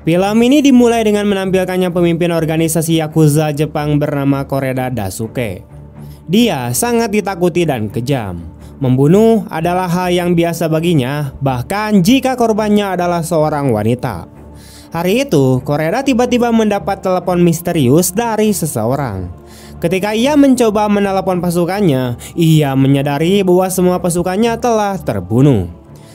Film ini dimulai dengan menampilkannya pemimpin organisasi Yakuza Jepang bernama Koreda Daisuke. Dia sangat ditakuti dan kejam. Membunuh adalah hal yang biasa baginya, bahkan jika korbannya adalah seorang wanita. Hari itu, Koreda tiba-tiba mendapat telepon misterius dari seseorang. Ketika ia mencoba menelepon pasukannya, ia menyadari bahwa semua pasukannya telah terbunuh.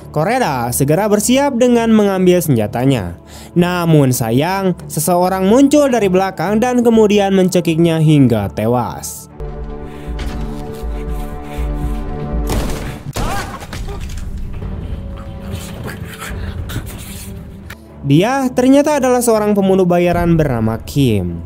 Koreda segera bersiap dengan mengambil senjatanya. Namun sayang, seseorang muncul dari belakang dan kemudian mencekiknya hingga tewas. Dia ternyata adalah seorang pembunuh bayaran bernama Kim.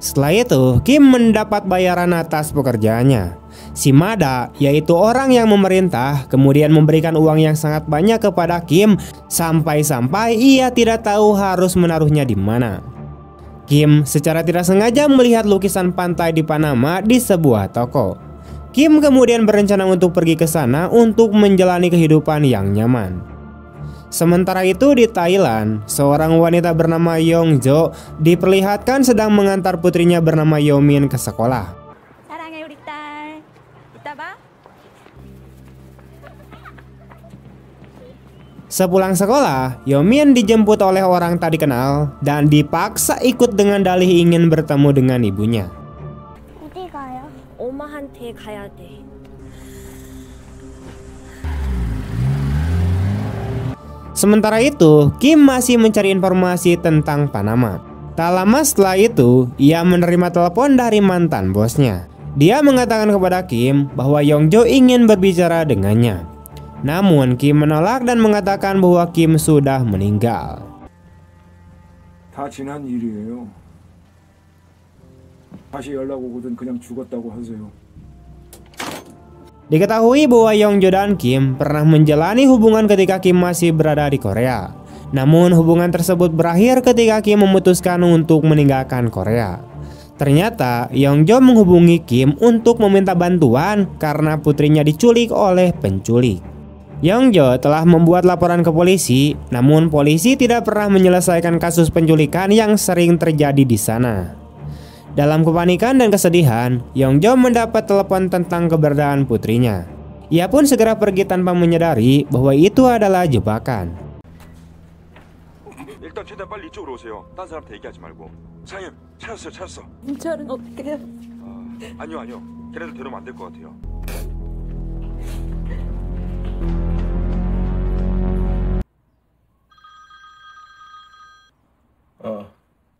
Setelah itu, Kim mendapat bayaran atas pekerjaannya. Shimada, yaitu orang yang memerintah, kemudian memberikan uang yang sangat banyak kepada Kim sampai-sampai ia tidak tahu harus menaruhnya di mana. Kim secara tidak sengaja melihat lukisan pantai di Panama di sebuah toko. Kim kemudian berencana untuk pergi ke sana untuk menjalani kehidupan yang nyaman. Sementara itu di Thailand, seorang wanita bernama Yongjo diperlihatkan sedang mengantar putrinya bernama Yomin ke sekolah. Sepulang sekolah, Yomin dijemput oleh orang tak dikenal dan dipaksa ikut dengan dalih ingin bertemu dengan ibunya. Sementara itu, Kim masih mencari informasi tentang Panama. Tak lama setelah itu, ia menerima telepon dari mantan bosnya. Dia mengatakan kepada Kim bahwa Yongjo ingin berbicara dengannya. Namun Kim menolak dan mengatakan bahwa Kim sudah meninggal. 다 지난 일이에요. 다시 연락 오거든 그냥 죽었다고 하세요. Diketahui bahwa Yongjo dan Kim pernah menjalani hubungan ketika Kim masih berada di Korea. Namun hubungan tersebut berakhir ketika Kim memutuskan untuk meninggalkan Korea. Ternyata Yongjo menghubungi Kim untuk meminta bantuan karena putrinya diculik oleh penculik. Yongjo telah membuat laporan ke polisi, namun polisi tidak pernah menyelesaikan kasus penculikan yang sering terjadi di sana. Dalam kepanikan dan kesedihan, Yongjo mendapat telepon tentang keberadaan putrinya. Ia pun segera pergi tanpa menyadari bahwa itu adalah jebakan. 일단 최대한 빨리 이쪽으로 오세요. 딴 사람한테 얘기하지 말고. 사장님, 찾았어. 경찰은 어떻게 해요? 아니요. 걔네들 데려오면 안 될 것 같아요.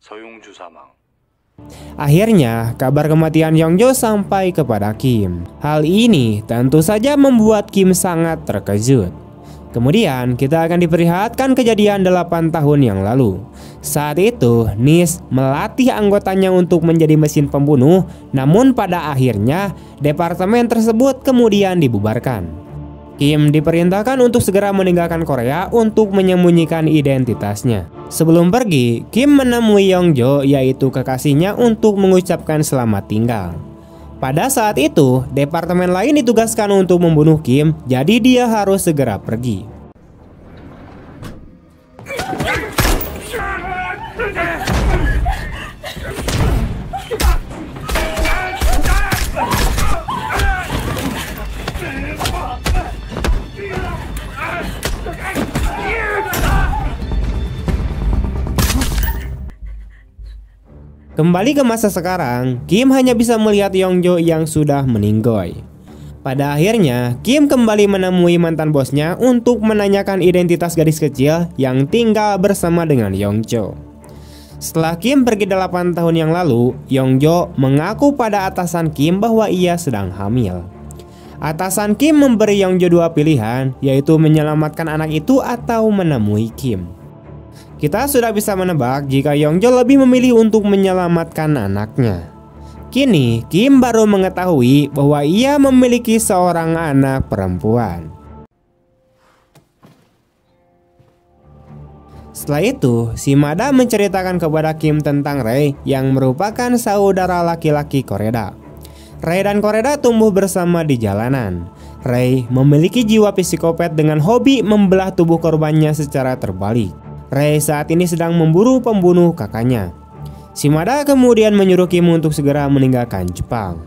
서용주 사망. Akhirnya, kabar kematian Yongjo sampai kepada Kim. Hal ini tentu saja membuat Kim sangat terkejut. Kemudian kita akan diperlihatkan kejadian 8 tahun yang lalu. Saat itu Nis melatih anggotanya untuk menjadi mesin pembunuh. Namun pada akhirnya departemen tersebut kemudian dibubarkan. Kim diperintahkan untuk segera meninggalkan Korea untuk menyembunyikan identitasnya. Sebelum pergi, Kim menemui Yongjo, yaitu kekasihnya, untuk mengucapkan selamat tinggal. Pada saat itu, departemen lain ditugaskan untuk membunuh Kim, jadi dia harus segera pergi. Kembali ke masa sekarang, Kim hanya bisa melihat Yongjo yang sudah meninggoy. Pada akhirnya, Kim kembali menemui mantan bosnya untuk menanyakan identitas gadis kecil yang tinggal bersama dengan Yongjo. Setelah Kim pergi 8 tahun yang lalu, Yongjo mengaku pada atasan Kim bahwa ia sedang hamil. Atasan Kim memberi Yongjo 2 pilihan, yaitu menyelamatkan anak itu atau menemui Kim. Kita sudah bisa menebak jika Yongjo lebih memilih untuk menyelamatkan anaknya. Kini, Kim baru mengetahui bahwa ia memiliki seorang anak perempuan. Setelah itu, Shimada menceritakan kepada Kim tentang Rei yang merupakan saudara laki-laki Koreda. Rei dan Koreda tumbuh bersama di jalanan. Rei memiliki jiwa psikopat dengan hobi membelah tubuh korbannya secara terbalik. Rei saat ini sedang memburu pembunuh kakaknya. Shimada kemudian menyuruh Kim untuk segera meninggalkan Jepang.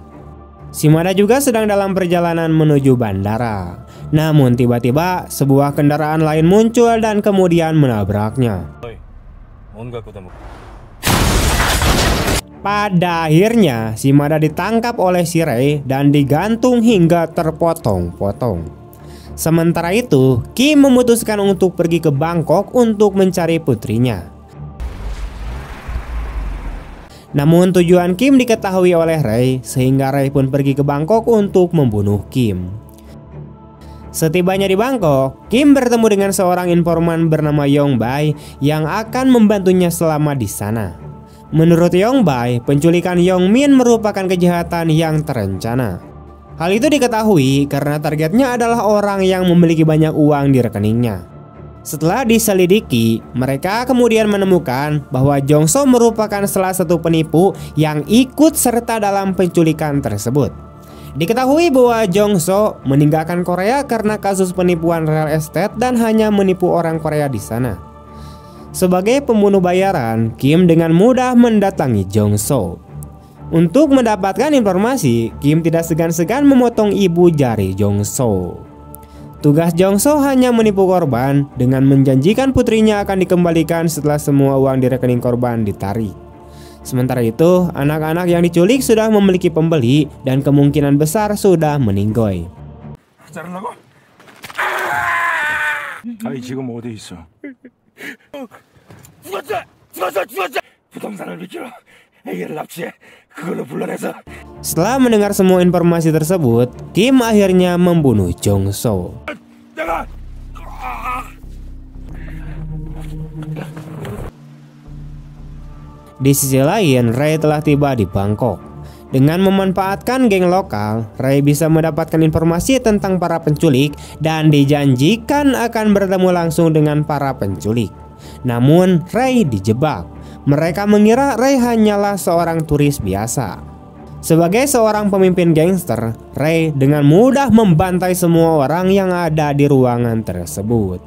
Shimada juga sedang dalam perjalanan menuju bandara. Namun tiba-tiba sebuah kendaraan lain muncul dan kemudian menabraknya. Pada akhirnya Shimada ditangkap oleh si Rei dan digantung hingga terpotong-potong. Sementara itu, Kim memutuskan untuk pergi ke Bangkok untuk mencari putrinya. Namun tujuan Kim diketahui oleh Rei, sehingga Rei pun pergi ke Bangkok untuk membunuh Kim. Setibanya di Bangkok, Kim bertemu dengan seorang informan bernama Yong Bai yang akan membantunya selama di sana. Menurut Yong Bai, penculikan Yong Min merupakan kejahatan yang terencana. Hal itu diketahui karena targetnya adalah orang yang memiliki banyak uang di rekeningnya. Setelah diselidiki, mereka kemudian menemukan bahwa Jong So merupakan salah satu penipu yang ikut serta dalam penculikan tersebut. Diketahui bahwa Jong So meninggalkan Korea karena kasus penipuan real estate dan hanya menipu orang Korea di sana. Sebagai pembunuh bayaran, Kim dengan mudah mendatangi Jong So. Untuk mendapatkan informasi, Kim tidak segan-segan memotong ibu jari Jong So. Tugas Jong So hanya menipu korban dengan menjanjikan putrinya akan dikembalikan setelah semua uang di rekening korban ditarik. Sementara itu, anak-anak yang diculik sudah memiliki pembeli dan kemungkinan besar sudah meninggoy. 아이 지금 어디 있어? 부동산을 비키러 애기를 납치해 그걸로 불러내서. Setelah mendengar semua informasi tersebut, Kim akhirnya membunuh Jong So. Di sisi lain, Rei telah tiba di Bangkok. Dengan memanfaatkan geng lokal, Rei bisa mendapatkan informasi tentang para penculik dan dijanjikan akan bertemu langsung dengan para penculik. Namun, Rei dijebak. Mereka mengira Rei hanyalah seorang turis biasa. Sebagai seorang pemimpin gangster, Rei dengan mudah membantai semua orang yang ada di ruangan tersebut.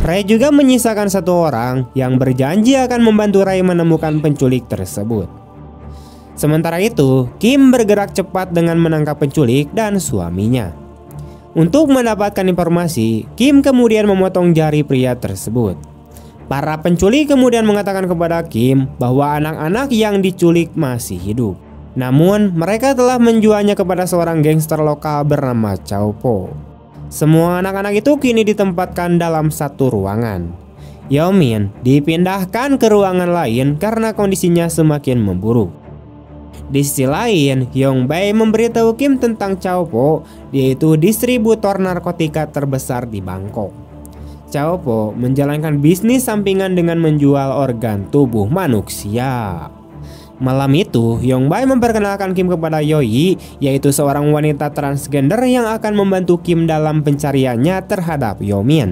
Rei juga menyisakan satu orang yang berjanji akan membantu Rei menemukan penculik tersebut. Sementara itu, Kim bergerak cepat dengan menangkap penculik dan suaminya. Untuk mendapatkan informasi, Kim kemudian memotong jari pria tersebut. Para penculik kemudian mengatakan kepada Kim bahwa anak-anak yang diculik masih hidup. Namun, mereka telah menjualnya kepada seorang gangster lokal bernama Chow Po. Semua anak-anak itu kini ditempatkan dalam satu ruangan. Yong Min dipindahkan ke ruangan lain karena kondisinya semakin memburuk. Di sisi lain, Yong Bai memberitahu Kim tentang Chow Po, yaitu distributor narkotika terbesar di Bangkok. Chow Po menjalankan bisnis sampingan dengan menjual organ tubuh manusia. Malam itu, Yong Bai memperkenalkan Kim kepada Yoi, yaitu seorang wanita transgender yang akan membantu Kim dalam pencariannya terhadap Yong Min.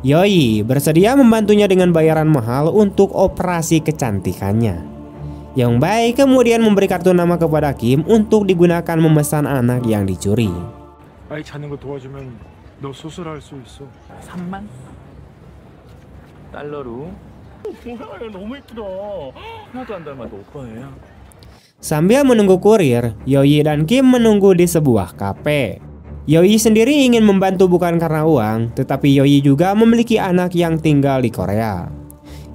Yoi bersedia membantunya dengan bayaran mahal untuk operasi kecantikannya. Yong Bai kemudian memberi kartu nama kepada Kim untuk digunakan memesan anak yang dicuri. 아이 찾는 거 도와주면 너 수술할 수 있어. 3만 달러로. 뭐야 너무 예쁘다. 하나도 안 닮아도 오빠예요. Sambil menunggu kurir, Yoi dan Kim menunggu di sebuah kafe. Yoi sendiri ingin membantu bukan karena uang, tetapi Yoi juga memiliki anak yang tinggal di Korea.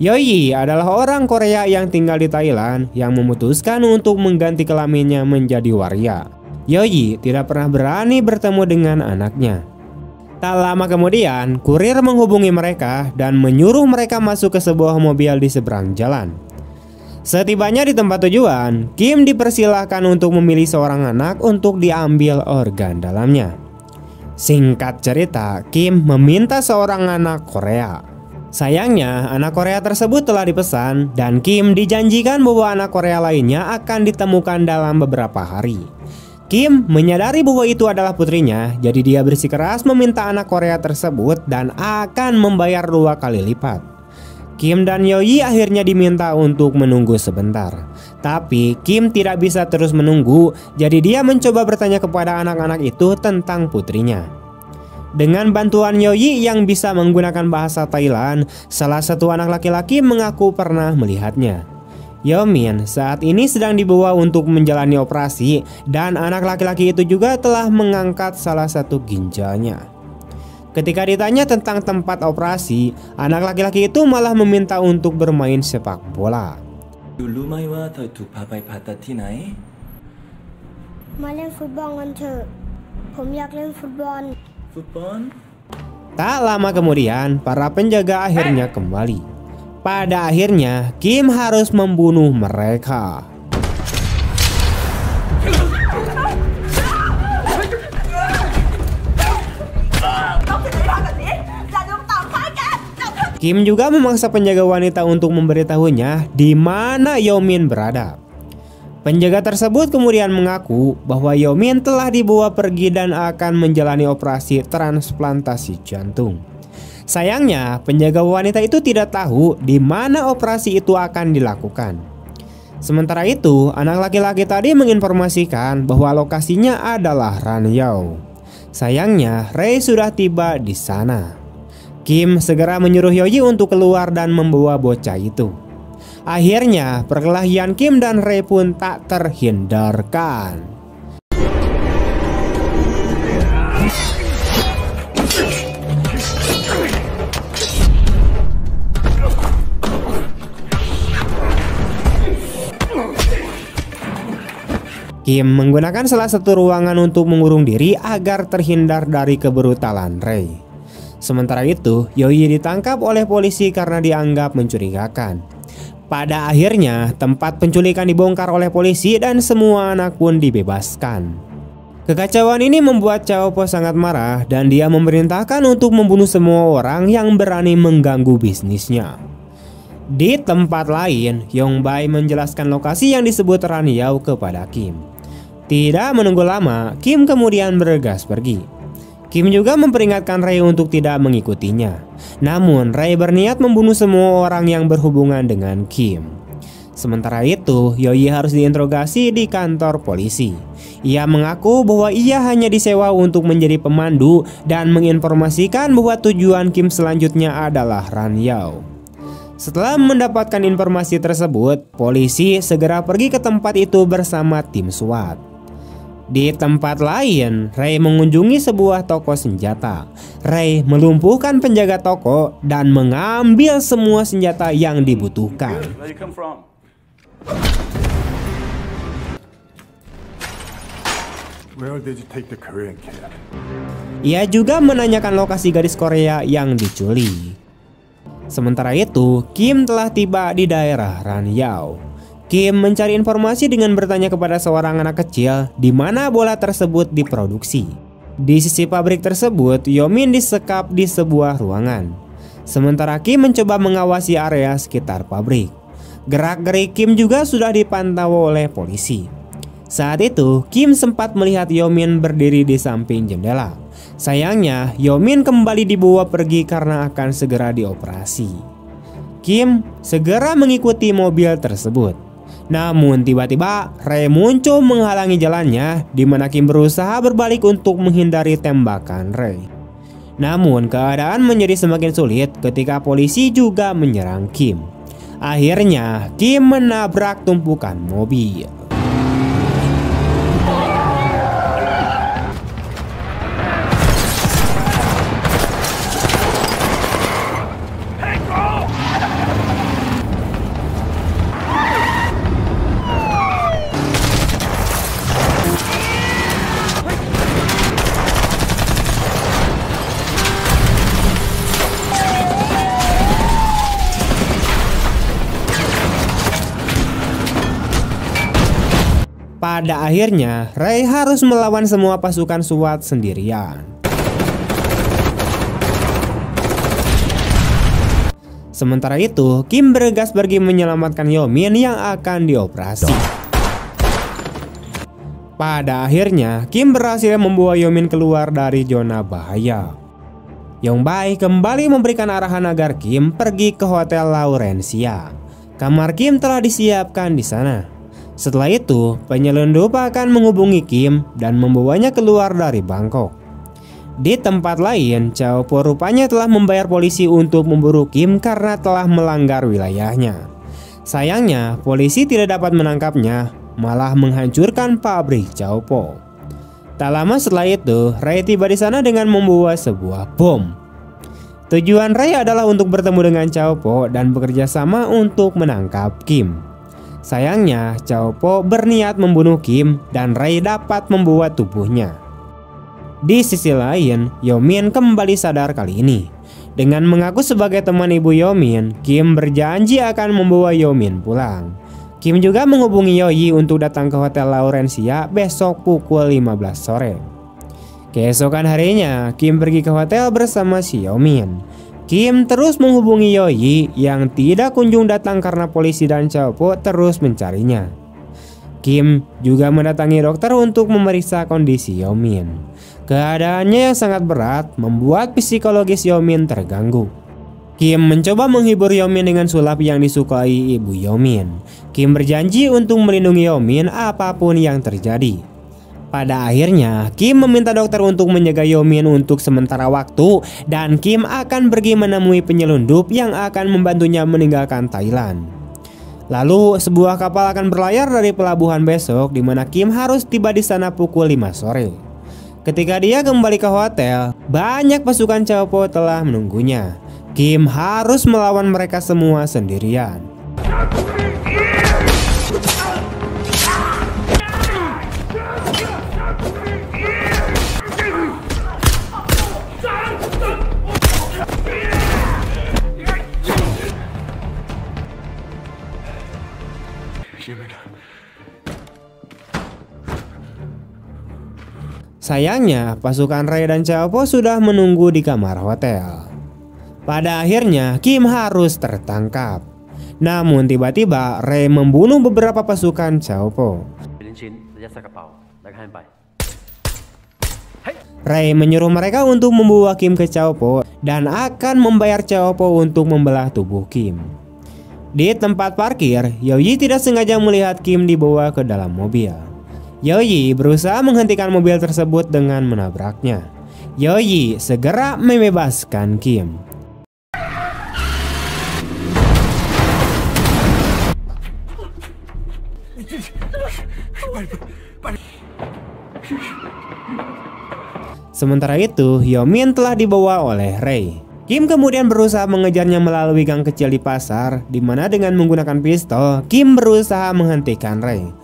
Yoi adalah orang Korea yang tinggal di Thailand yang memutuskan untuk mengganti kelaminnya menjadi waria. Yoi tidak pernah berani bertemu dengan anaknya. Tak lama kemudian, kurir menghubungi mereka dan menyuruh mereka masuk ke sebuah mobil di seberang jalan. Setibanya di tempat tujuan, Kim dipersilahkan untuk memilih seorang anak untuk diambil organ dalamnya. Singkat cerita, Kim meminta seorang anak Korea. Sayangnya, anak Korea tersebut telah dipesan dan Kim dijanjikan bahwa anak Korea lainnya akan ditemukan dalam beberapa hari. Kim menyadari bahwa itu adalah putrinya, jadi dia bersikeras meminta anak Korea tersebut dan akan membayar 2 kali lipat. Kim dan Yoyi akhirnya diminta untuk menunggu sebentar. Tapi Kim tidak bisa terus menunggu, jadi dia mencoba bertanya kepada anak-anak itu tentang putrinya. Dengan bantuan Yoyi yang bisa menggunakan bahasa Thailand, salah satu anak laki-laki mengaku pernah melihatnya. Yeomin saat ini sedang dibawa untuk menjalani operasi dan anak laki-laki itu juga telah mengangkat salah satu ginjalnya. Ketika ditanya tentang tempat operasi, anak laki-laki itu malah meminta untuk bermain sepak bola. 루마이와 더 두 바바이 바타티나이? มาเล่นฟุตบอลกันเถอะผมอยากเล่นฟุตบอล 풋본? Tak lama kemudian, para penjaga akhirnya kembali. Pada akhirnya, Kim harus membunuh mereka. Kim juga memaksa penjaga wanita untuk memberitahunya di mana Yeomin berada. Penjaga tersebut kemudian mengaku bahwa Yeomin telah dibawa pergi dan akan menjalani operasi transplantasi jantung. Sayangnya, penjaga wanita itu tidak tahu di mana operasi itu akan dilakukan. Sementara itu, anak laki-laki tadi menginformasikan bahwa lokasinya adalah Ranyao. Sayangnya, Ray sudah tiba di sana. Kim segera menyuruh Yoyi untuk keluar dan membawa bocah itu. Akhirnya, perkelahian Kim dan Ray pun tak terhindarkan. Kim menggunakan salah satu ruangan untuk mengurung diri agar terhindar dari kebrutalan Ray. Sementara itu, Yoyi ditangkap oleh polisi karena dianggap mencurigakan. Pada akhirnya, tempat penculikan dibongkar oleh polisi dan semua anak pun dibebaskan. Kekacauan ini membuat Chow Po sangat marah dan dia memerintahkan untuk membunuh semua orang yang berani mengganggu bisnisnya. Di tempat lain, Yongbai menjelaskan lokasi yang disebut Ranyao kepada Kim. Tidak menunggu lama, Kim kemudian bergegas pergi. Kim juga memperingatkan Ray untuk tidak mengikutinya. Namun Ray berniat membunuh semua orang yang berhubungan dengan Kim. Sementara itu, Yoyi harus diinterogasi di kantor polisi. Ia mengaku bahwa ia hanya disewa untuk menjadi pemandu dan menginformasikan bahwa tujuan Kim selanjutnya adalah Ranyao. Setelah mendapatkan informasi tersebut, polisi segera pergi ke tempat itu bersama tim SWAT. Di tempat lain, Ray mengunjungi sebuah toko senjata. Ray melumpuhkan penjaga toko dan mengambil semua senjata yang dibutuhkan. Where you come from? Where did you take the Korean kid? Ia juga menanyakan lokasi gadis Korea yang diculik. Sementara itu, Kim telah tiba di daerah Ranyao. Kim mencari informasi dengan bertanya kepada seorang anak kecil di mana bola tersebut diproduksi. Di sisi pabrik tersebut, Yeomin disekap di sebuah ruangan. Sementara Kim mencoba mengawasi area sekitar pabrik. Gerak-gerik Kim juga sudah dipantau oleh polisi. Saat itu, Kim sempat melihat Yeomin berdiri di samping jendela. Sayangnya, Yeomin kembali dibawa pergi karena akan segera dioperasi. Kim segera mengikuti mobil tersebut. Namun tiba-tiba Ray muncul menghalangi jalannya, di mana Kim berusaha berbalik untuk menghindari tembakan Ray. Namun keadaan menjadi semakin sulit ketika polisi juga menyerang Kim. Akhirnya Kim menabrak tumpukan mobil. Pada akhirnya, Ray harus melawan semua pasukan SWAT sendirian. Sementara itu, Kim bergegas pergi menyelamatkan Yeomin yang akan dioperasi. Pada akhirnya, Kim berhasil membawa Yeomin keluar dari zona bahaya. Yongbae kembali memberikan arahan agar Kim pergi ke Hotel Laurencia. Kamar Kim telah disiapkan di sana. Setelah itu, penyelundup akan menghubungi Kim dan membawanya keluar dari Bangkok. Di tempat lain, Chow Po rupanya telah membayar polisi untuk memburu Kim karena telah melanggar wilayahnya. Sayangnya, polisi tidak dapat menangkapnya, malah menghancurkan pabrik Chow Po. Tak lama setelah itu, Ray tiba di sana dengan membawa sebuah bom. Tujuan Ray adalah untuk bertemu dengan Chow Po dan bekerja sama untuk menangkap Kim. Sayangnya, Chow Po berniat membunuh Kim dan Ray dapat membawa tubuhnya. Di sisi lain, Yeomin kembali sadar kali ini. Dengan mengaku sebagai teman ibu Yeomin, Kim berjanji akan membawa Yeomin pulang. Kim juga menghubungi Yoyi untuk datang ke Hotel Laurencia besok pukul 15 sore. Keesokan harinya, Kim pergi ke hotel bersama si Yeomin. Kim terus menghubungi Yoyi yang tidak kunjung datang karena polisi dan Chow Po terus mencarinya. Kim juga mendatangi dokter untuk memeriksa kondisi Yeomin. Keadaannya yang sangat berat membuat psikologis Yeomin terganggu. Kim mencoba menghibur Yeomin dengan sulap yang disukai ibu Yeomin. Kim berjanji untuk melindungi Yeomin apapun yang terjadi. Pada akhirnya, Kim meminta dokter untuk menjaga Yeomin untuk sementara waktu dan Kim akan pergi menemui penyelundup yang akan membantunya meninggalkan Thailand. Lalu, sebuah kapal akan berlayar dari pelabuhan besok di mana Kim harus tiba di sana pukul 5 sore. Ketika dia kembali ke hotel, banyak pasukan Chow Po telah menunggunya. Kim harus melawan mereka semua sendirian. Sayangnya, pasukan Ray dan Chow Po sudah menunggu di kamar hotel. Pada akhirnya, Kim harus tertangkap. Namun tiba-tiba Ray membunuh beberapa pasukan Chow Po. Ray menyuruh mereka untuk membawa Kim ke Chow Po dan akan membayar Chow Po untuk membelah tubuh Kim. Di tempat parkir, Yoyi tidak sengaja melihat Kim dibawa ke dalam mobil. Yoyi berusaha menghentikan mobil tersebut dengan menabraknya. Yoyi segera membebaskan Kim. Sementara itu, Yeomin telah dibawa oleh Ray. Kim kemudian berusaha mengejarnya melalui gang kecil di pasar, di mana dengan menggunakan pistol, Kim berusaha menghentikan Ray.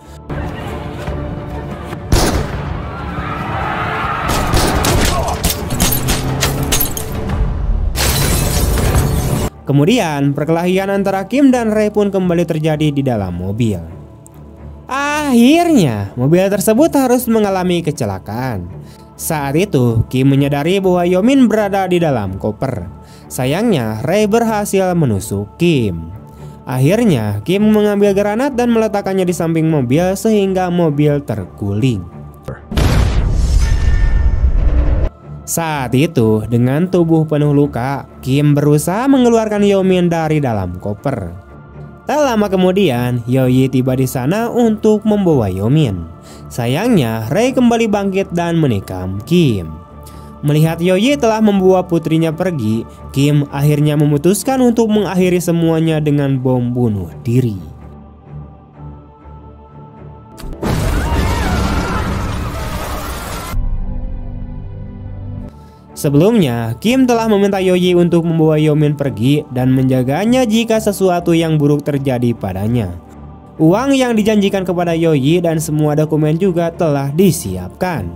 Kemudian, perkelahian antara Kim dan Ray pun kembali terjadi di dalam mobil. Akhirnya, mobil tersebut harus mengalami kecelakaan. Saat itu, Kim menyadari bahwa Yeomin berada di dalam koper. Sayangnya, Ray berhasil menusuk Kim. Akhirnya, Kim mengambil granat dan meletakkannya di samping mobil sehingga mobil terguling. Saat itu, dengan tubuh penuh luka, Kim berusaha mengeluarkan Yeomin dari dalam koper. Tak lama kemudian, Yoyi tiba di sana untuk membawa Yeomin. Sayangnya, Ray kembali bangkit dan menikam Kim. Melihat Yoyi telah membawa putrinya pergi, Kim akhirnya memutuskan untuk mengakhiri semuanya dengan bom bunuh diri. Sebelumnya, Kim telah meminta Yoyi untuk membawa Yeomin pergi dan menjaganya jika sesuatu yang buruk terjadi padanya. Uang yang dijanjikan kepada Yoyi dan semua dokumen juga telah disiapkan.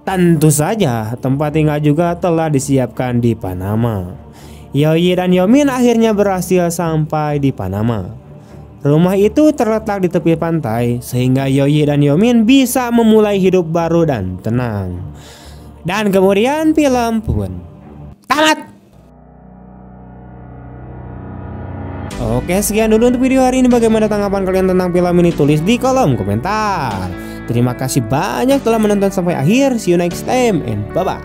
Tentu saja, tempat tinggal juga telah disiapkan di Panama. Yoyi dan Yeomin akhirnya berhasil sampai di Panama. Rumah itu terletak di tepi pantai, sehingga Yoyi dan Yeomin bisa memulai hidup baru dan tenang. Dan kemudian film pun tamat. Oke, sekian dulu untuk video hari ini. Bagaimana tanggapan kalian tentang film ini? Tulis di kolom komentar. Terima kasih banyak telah menonton sampai akhir. See you next time and bye-bye.